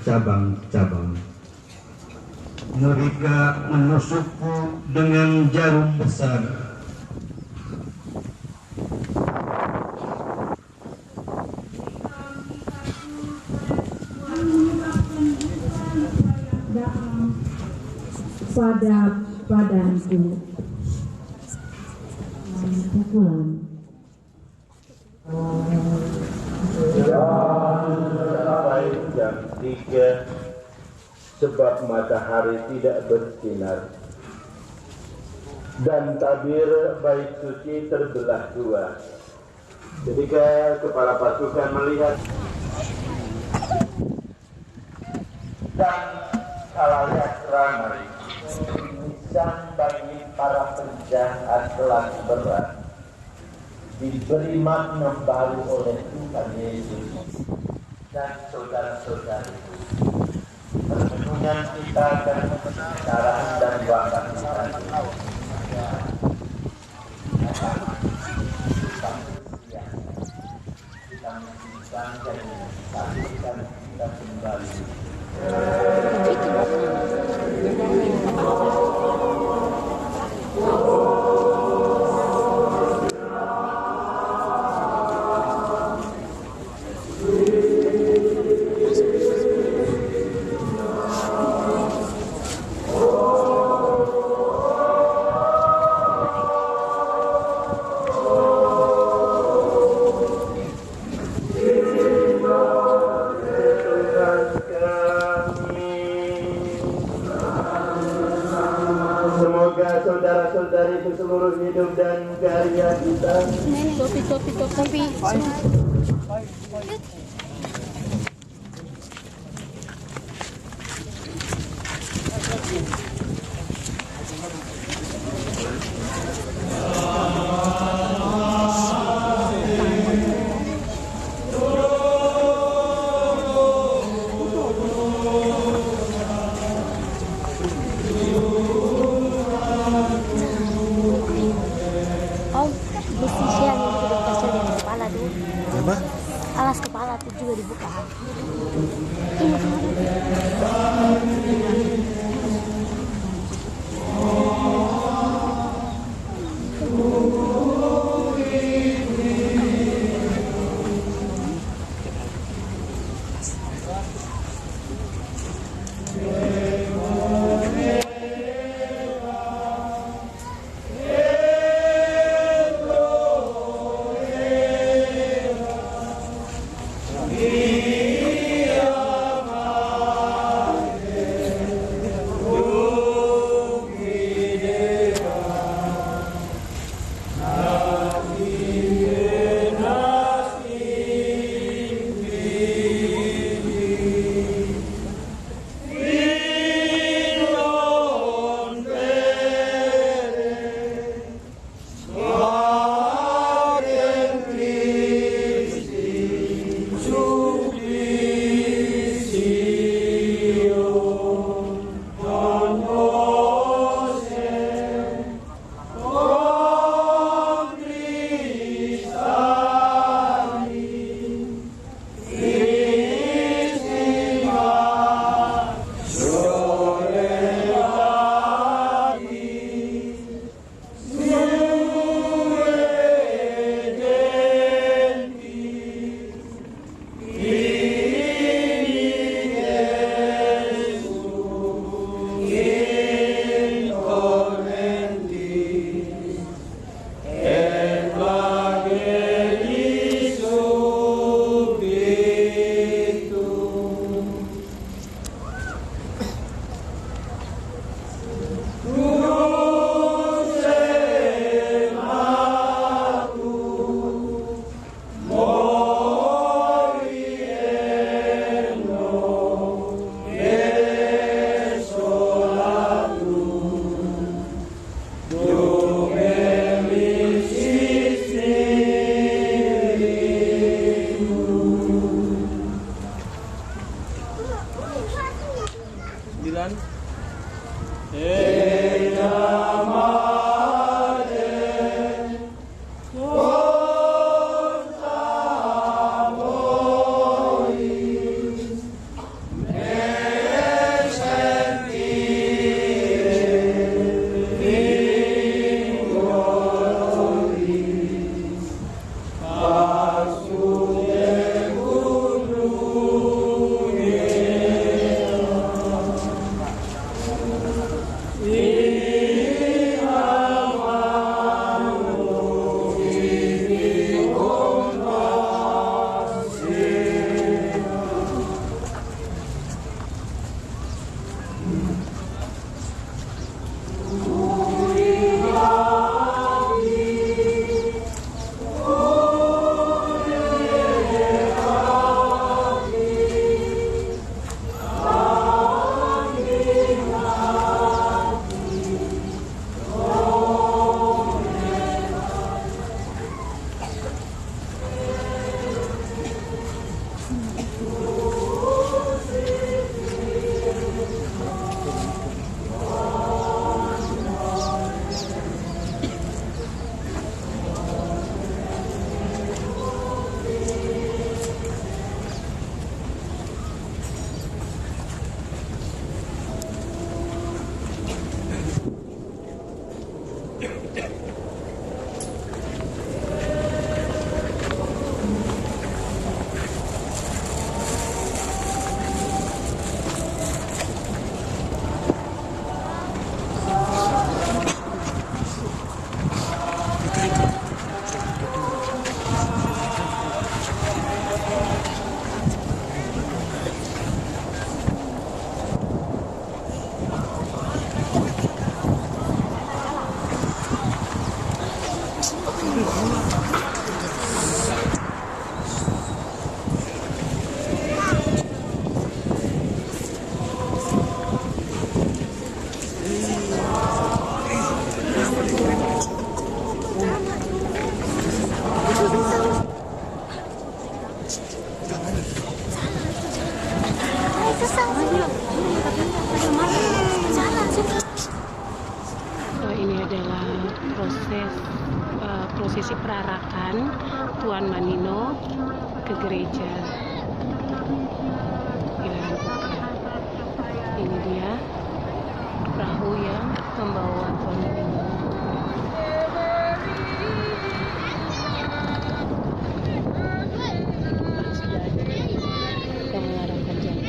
cabang-cabang. Mereka menusukku dengan jarum besar. Pada badanku pukulan. Sampai jam 3 sebab matahari tidak bersinar dan tabir bait suci terbelah dua. Ketika kepala pasukan melihat dan khalayak ramai, nisan bagi para penjahat kelas berat diberi makna baru oleh Tuhan Yesus dan saudara-saudari. Permenungan kita dan pembicaraan dan bahkan kita mencintai dan kita kembali. Saudara-saudari seluruh hidup dan karya kita. Kopi. Alas kepala itu juga dibuka. Ini adalah prosesi perarakan Tuan Manino ke gereja Ilaran Buka. Ini dia perahu yang membawa Tuan Manino. Yang mengarahkan jalan.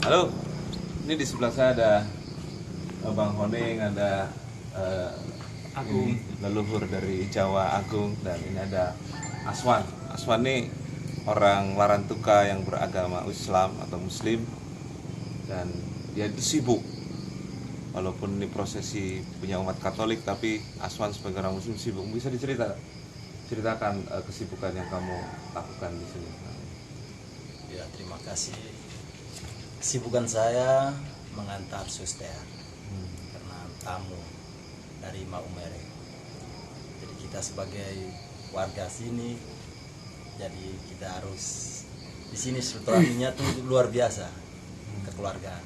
Halo, ini di sebelah saya ada Bang Honeng, ada Agung, leluhur dari Jawa Agung, dan ini ada Aswan. Aswan ini orang Larantuka yang beragama Islam atau Muslim, dan dia itu sibuk. Walaupun ini prosesi punya umat Katolik, tapi Aswan sebagai orang Muslim sibuk. Bisa ceritakan kesibukan yang kamu lakukan di sini? Ya, terima kasih. Kesibukan saya mengantar suster karena tamu dari Maumere. Jadi kita sebagai warga sini, jadi kita harus di sini silaturahminya tuh luar biasa, kekeluargaan.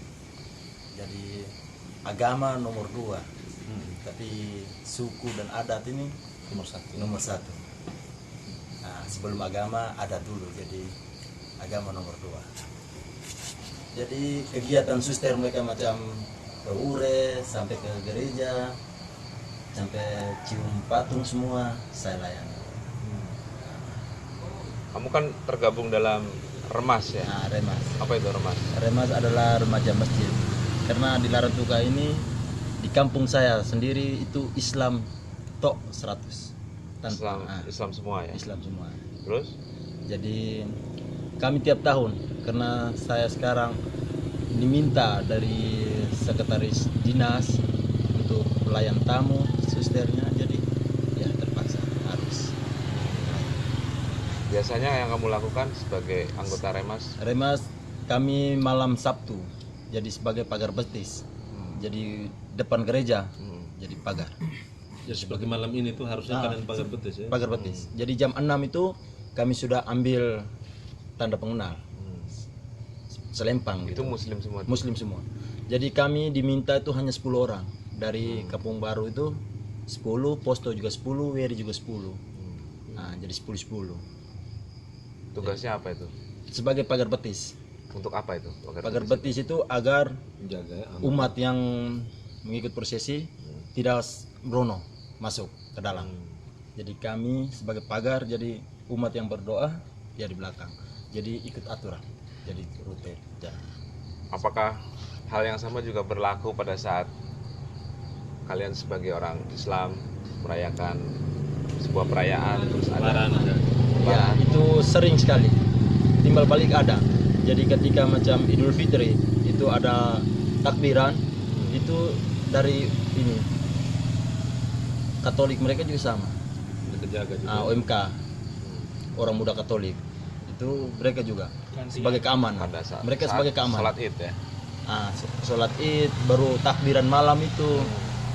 Jadi agama nomor 2, tapi suku dan adat ini nomor satu. Nah, sebelum agama adat dulu, jadi agama nomor 2. Jadi kegiatan suster mereka macam ure sampai ke gereja, sampai cium patung semua saya layani. Kamu kan tergabung dalam Remas ya? Nah, Remas. Apa itu Remas? Remas adalah remaja masjid. Karena di Larantuka ini, di kampung saya sendiri itu Islam tok 100. Islam semua ya? Islam semua. Terus? Jadi kami tiap tahun, karena saya sekarang diminta dari sekretaris dinas untuk pelayan tamu susternya, jadi ya terpaksa harus. Biasanya yang kamu lakukan sebagai anggota Remas? Remas kami malam Sabtu, jadi sebagai pagar betis. Jadi depan gereja, jadi pagar. Ya sebagai malam ini tuh harusnya kalian pagar betis ya? Pagar betis. Jadi jam 6 itu kami sudah ambil tanda pengenal selempang. Itu gitu. muslim semua. Muslim semua. Jadi kami diminta itu hanya 10 orang. Dari Kampung Baru itu 10, Posto juga 10, Weri juga 10. Nah, jadi 10-10. Tugasnya apa itu? Sebagai pagar betis. Untuk apa itu? Pagar betis itu agar Menjaga umat yang mengikut prosesi tidak berono masuk ke dalam. Jadi kami sebagai pagar, jadi umat yang berdoa ya di belakang. Jadi ikut aturan. Jadi rute jalan. Apakah hal yang sama juga berlaku pada saat kalian sebagai orang Islam merayakan sebuah perayaan terus ada Ya, itu sering sekali. Timbal balik ada. Jadi ketika macam Idul Fitri itu ada takbiran, itu dari ini Katolik mereka juga sama. kejaga juga. OMK, orang muda Katolik, itu mereka juga sebagai keamanan. pada saat Mereka sebagai keamanan. salat Id ya. Sholat Id, baru takbiran malam itu.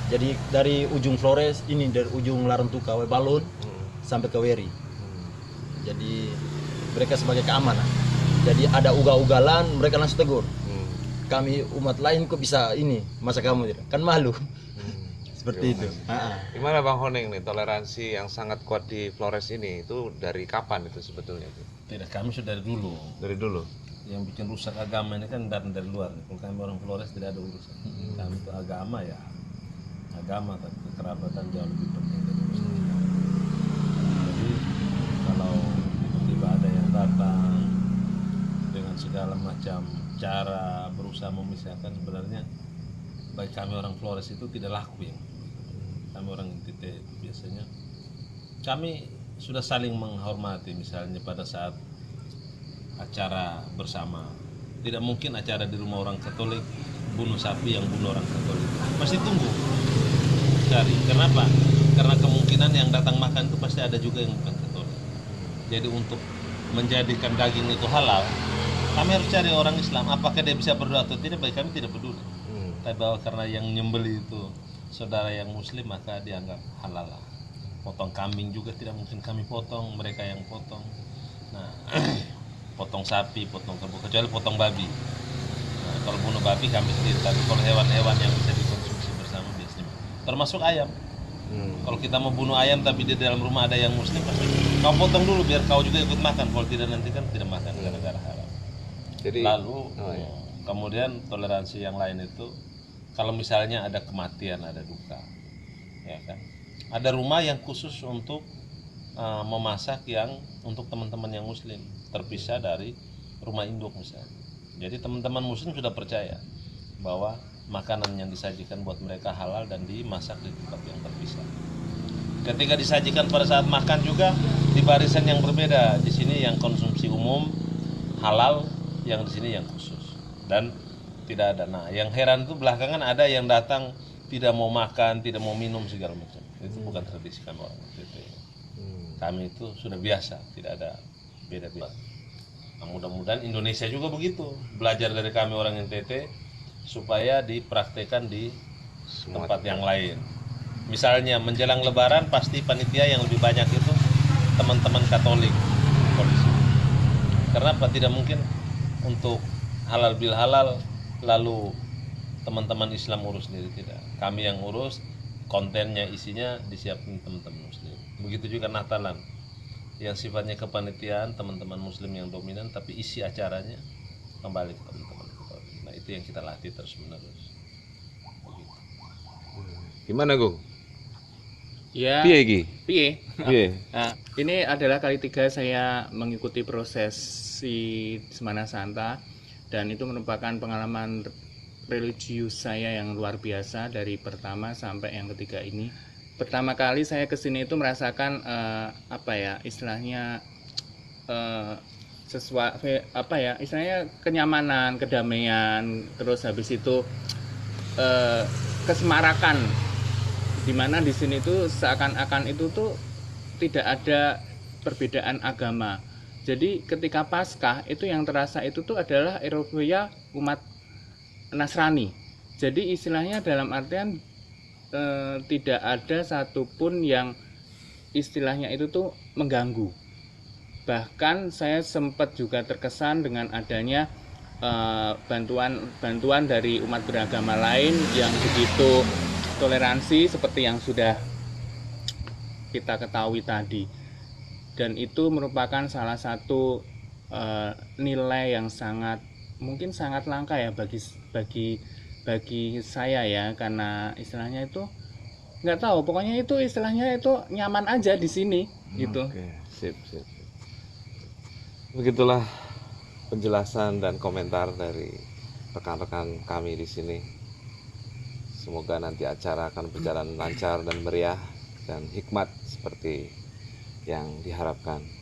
Jadi dari ujung Flores ini, dari ujung Larantuka Balun sampai ke Weri. Jadi mereka sebagai keamanan. Jadi ada ugal-ugalan, mereka langsung tegur. Kami umat lain kok bisa ini, masa kamu tidak? Kan malu. Seperti itu. Gimana Bang Honing nih, toleransi yang sangat kuat di Flores ini itu dari kapan itu sebetulnya? Tidak, kami sudah dari dulu. Dari dulu. Yang bikin rusak agama ini kan dari luar. Kalau kami orang Flores tidak ada urusan. Kami itu agama ya agama, tapi kekerabatan jauh lebih penting dari urusan agama. Jadi kalau tiba-tiba ada yang datang dengan segala macam cara berusaha memisahkan, sebenarnya bagi kami orang Flores itu tidak laku ya. Kami orang NTT itu biasanya kami sudah saling menghormati, misalnya pada saat acara bersama. Tidak mungkin acara di rumah orang Katolik bunuh sapi yang bunuh orang Katolik. Pasti tunggu cari. Kenapa? Karena kemungkinan yang datang makan itu pasti ada juga yang bukan Katolik. Jadi untuk menjadikan daging itu halal, kami harus cari orang Islam. Apakah dia bisa berdoa atau tidak, bagi kami tidak peduli. Tapi bahwa karena yang nyembeli itu saudara yang Muslim, maka dianggap halal lah. Potong kambing juga tidak mungkin kami potong, mereka yang potong. Nah, potong sapi, potong kerbau, kecuali potong babi. Nah, kalau bunuh babi kami sendiri, tapi kalau hewan-hewan yang bisa dikonsumsi bersama biasanya, termasuk ayam. Kalau kita mau bunuh ayam tapi di dalam rumah ada yang Muslim, pasti kau potong dulu biar kau juga ikut makan. Kalau tidak nanti kan tidak makan gara-gara haram. Jadi Lalu kemudian toleransi yang lain itu, kalau misalnya ada kematian, ada duka, ya kan, ada rumah yang khusus untuk memasak yang untuk teman-teman yang Muslim, terpisah dari rumah induk misalnya. Jadi teman-teman Muslim sudah percaya bahwa makanan yang disajikan buat mereka halal dan dimasak di tempat yang terpisah. Ketika disajikan pada saat makan juga di barisan yang berbeda. Di sini yang konsumsi umum halal, yang di sini yang khusus. Dan tidak ada. Nah, yang heran itu belakangan ada yang datang tidak mau makan, tidak mau minum segala macam. Itu bukan tradisi kami orang NTT. Kami itu sudah biasa, tidak ada beda-beda. Nah, mudah-mudahan Indonesia juga begitu, belajar dari kami orang NTT supaya dipraktekkan di tempat yang lain. Misalnya menjelang Lebaran pasti panitia yang lebih banyak itu teman-teman Katolik. Karena apa? Tidak mungkin untuk halal bil halal lalu teman-teman Islam urus sendiri, tidak. Kami yang urus, kontennya, isinya disiapkan teman-teman Muslim. Begitu juga Natalan, yang sifatnya kepanitiaan teman-teman Muslim yang dominan, tapi isi acaranya kembali ke teman-teman Katolik. Nah, itu yang kita latih terus menerus. gimana Gung? Ya. Piye iki? Piye? Piye? Nah, ini adalah kali 3 saya mengikuti prosesi Semana Santa, dan itu merupakan pengalaman religius saya yang luar biasa dari pertama sampai yang ketiga ini. Pertama kali saya kesini itu merasakan istilahnya istilahnya kenyamanan, kedamaian, terus habis itu kesemarakan, dimana di sini tuh seakan-akan itu tuh tidak ada perbedaan agama. Jadi ketika Paskah itu yang terasa itu tuh adalah Eropa umat Nasrani. Jadi istilahnya dalam artian tidak ada satupun yang istilahnya itu tuh mengganggu. Bahkan saya sempat juga terkesan dengan adanya bantuan dari umat beragama lain yang begitu toleransi seperti yang sudah kita ketahui tadi. Dan itu merupakan salah satu nilai yang mungkin sangat langka ya bagi saya ya, karena istilahnya itu nggak tahu, pokoknya itu istilahnya itu nyaman aja di sini gitu. Oke, sip. Begitulah penjelasan dan komentar dari rekan-rekan kami di sini. Semoga nanti acara akan berjalan lancar dan meriah dan hikmat seperti yang diharapkan.